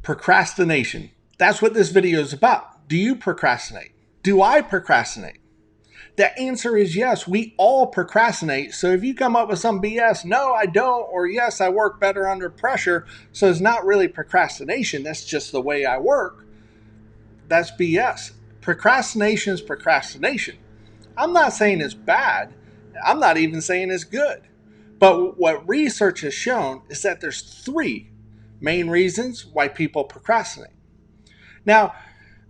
Procrastination. That's what this video is about. Do you procrastinate? Do I procrastinate? The answer is yes, we all procrastinate. So if you come up with some BS, no, I don't, or yes, I work better under pressure, so it's not really procrastination, that's just the way I work, that's BS. Procrastination is procrastination. I'm not saying it's bad. I'm not even saying it's good. But what research has shown is that there's three main reasons why people procrastinate. Now,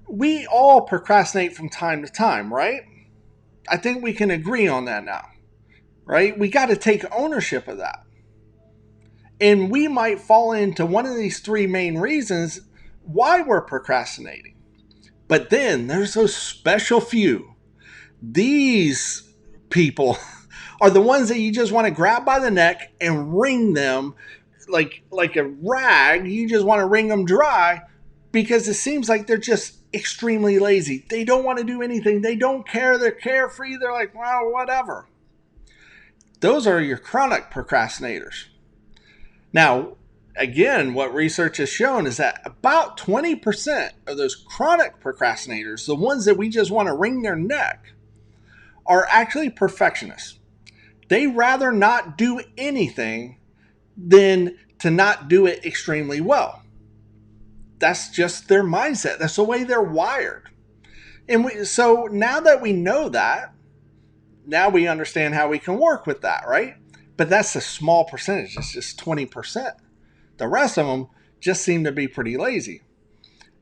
we all procrastinate from time to time, right? I think we can agree on that now, right? We got to take ownership of that. And we might fall into one of these three main reasons why we're procrastinating. But then there's those special few. These people are the ones that you just want to grab by the neck and wring them like a rag. You just want to wring them dry because it seems like they're just extremely lazy. They don't want to do anything. They don't care. They're carefree. They're like, well, whatever. Those are your chronic procrastinators. Now, again, what research has shown is that about 20% of those chronic procrastinators, the ones that we just want to wring their neck, are actually perfectionists. They rather not do anything than to not do it extremely well. That's just their mindset. That's the way they're wired. And so now that we know that, now we understand how we can work with that, right? But that's a small percentage. It's just 20%. The rest of them just seem to be pretty lazy.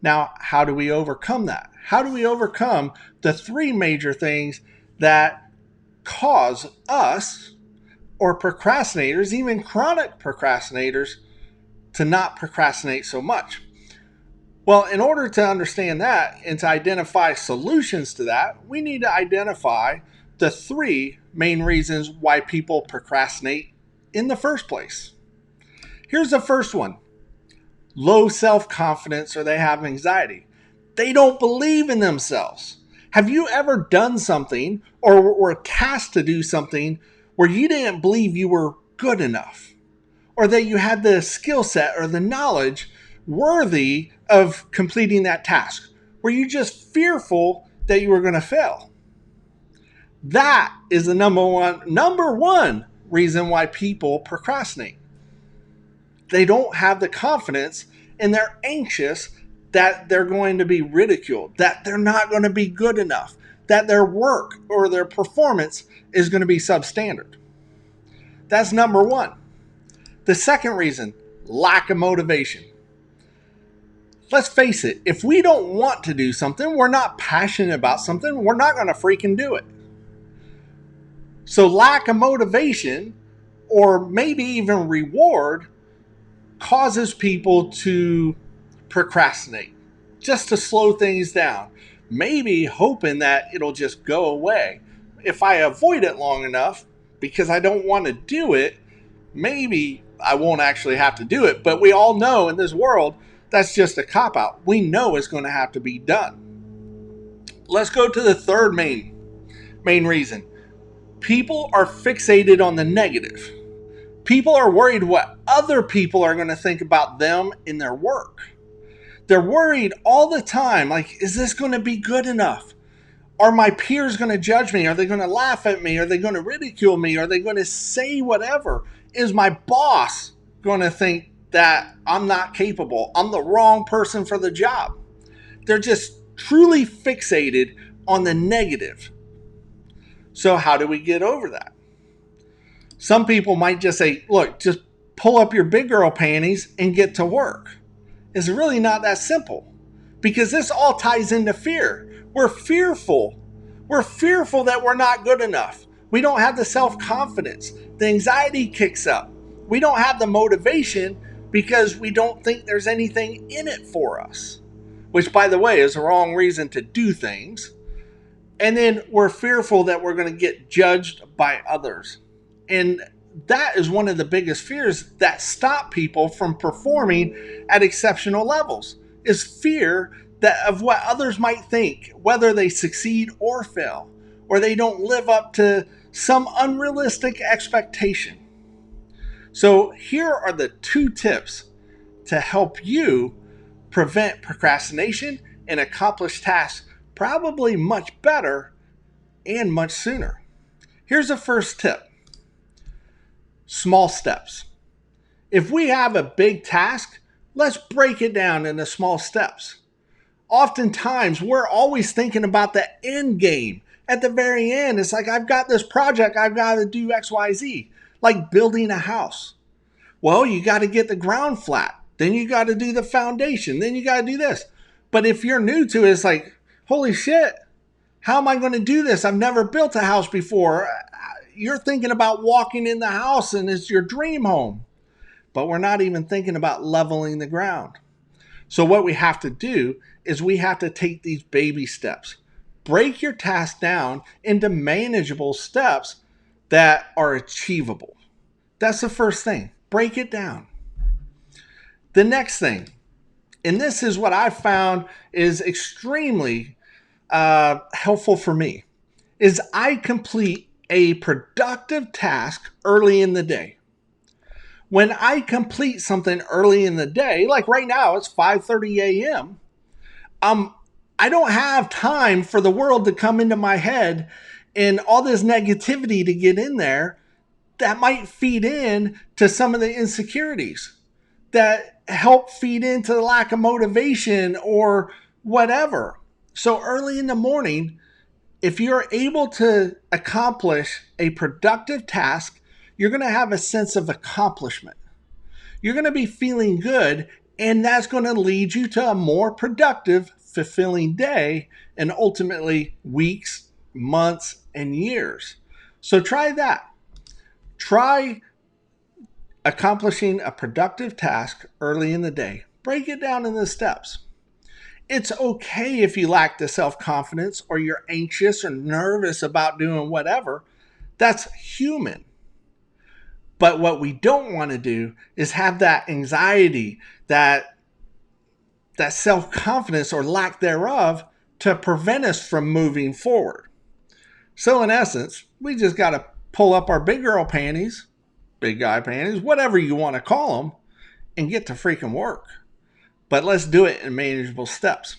Now, how do we overcome that? How do we overcome the three major things that cause us, or procrastinators, even chronic procrastinators, to not procrastinate so much? Well, in order to understand that and to identify solutions to that, we need to identify the three main reasons why people procrastinate in the first place. Here's the first one: low self-confidence, or they have anxiety. They don't believe in themselves. Have you ever done something or were tasked to do something where you didn't believe you were good enough, or that you had the skill set or the knowledge worthy of completing that task? Were you just fearful that you were going to fail? That is the number one reason why people procrastinate. They don't have the confidence, and they're anxious that they're going to be ridiculed, that they're not going to be good enough, that their work or their performance is going to be substandard. That's number one. The second reason: lack of motivation. Let's face it, if we don't want to do something, we're not passionate about something, we're not going to freaking do it. So lack of motivation, or maybe even reward, causes people to procrastinate, just to slow things down, maybe hoping that it'll just go away. If I avoid it long enough because I don't want to do it, maybe I won't actually have to do it. But we all know in this world, that's just a cop-out. We know it's going to have to be done. Let's go to the third main reason. People are fixated on the negative. People are worried what other people are going to think about them in their work. They're worried all the time, like, is this going to be good enough? Are my peers going to judge me? Are they going to laugh at me? Are they going to ridicule me? Are they going to say whatever? Is my boss going to think that I'm not capable? I'm the wrong person for the job. They're just truly fixated on the negative. So how do we get over that? Some people might just say, look, just pull up your big girl panties and get to work. It's really not that simple, because this all ties into fear. We're fearful. We're fearful that we're not good enough. We don't have the self-confidence. The anxiety kicks up. We don't have the motivation because we don't think there's anything in it for us, which, by the way, is the wrong reason to do things. And then we're fearful that we're going to get judged by others. And that is one of the biggest fears that stop people from performing at exceptional levels, is fear that of what others might think, whether they succeed or fail, or they don't live up to some unrealistic expectation. So here are the 2 tips to help you prevent procrastination and accomplish tasks probably much better and much sooner. Here's the first tip: small steps. If we have a big task, let's break it down into small steps. Oftentimes, we're always thinking about the end game. At the very end, it's like, I've got this project, I've got to do XYZ, like building a house. Well, you got to get the ground flat. Then you got to do the foundation. Then you got to do this. But if you're new to it, it's like, holy shit, how am I going to do this? I've never built a house before. You're thinking about walking in the house and it's your dream home. But we're not even thinking about leveling the ground. So what we have to do is we have to take these baby steps. Break your task down into manageable steps that are achievable. That's the first thing. Break it down. The next thing, and this is what I found is extremely helpful for me, is I complete a productive task early in the day. When I complete something early in the day, like right now, it's 5:30 a.m., I don't have time for the world to come into my head and all this negativity to get in there that might feed in to some of the insecurities that help feed into the lack of motivation or whatever. So early in the morning, if you're able to accomplish a productive task, you're going to have a sense of accomplishment. You're going to be feeling good, and that's going to lead you to a more productive, fulfilling day, and ultimately weeks, months, and years. So try that. Try accomplishing a productive task early in the day. Break it down into steps. It's okay if you lack the self-confidence or you're anxious or nervous about doing whatever. That's human. But what we don't want to do is have that anxiety, that self-confidence or lack thereof to prevent us from moving forward. So in essence, we just got to pull up our big girl panties, big guy panties, whatever you want to call them, and get to freaking work. But let's do it in manageable steps.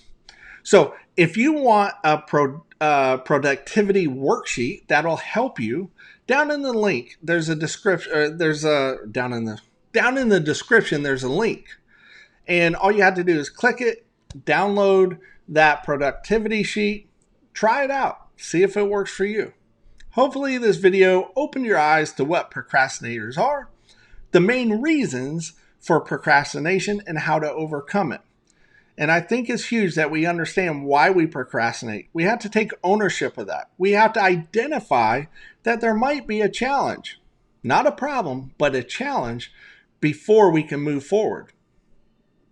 So if you want a productivity worksheet that'll help you, down in the link there's a description. Down in the description there's a link, and all you have to do is click it, download that productivity sheet, try it out, see if it works for you. Hopefully this video opened your eyes to what procrastinators are, the main reasons for procrastination, and how to overcome it. And I think it's huge that we understand why we procrastinate. We have to take ownership of that. We have to identify that there might be a challenge, not a problem, but a challenge, before we can move forward.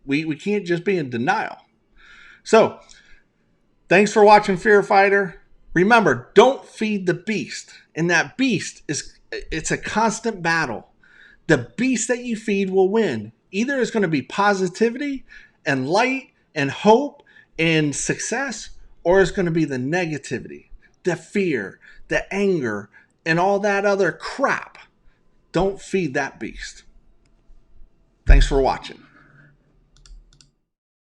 We can't just be in denial. So, thanks for watching Fear Fighter. Remember, don't feed the beast. And that beast it's a constant battle. The beast that you feed will win. Either it's going to be positivity and light and hope and success, or it's going to be the negativity, the fear, the anger, and all that other crap. Don't feed that beast. Thanks for watching.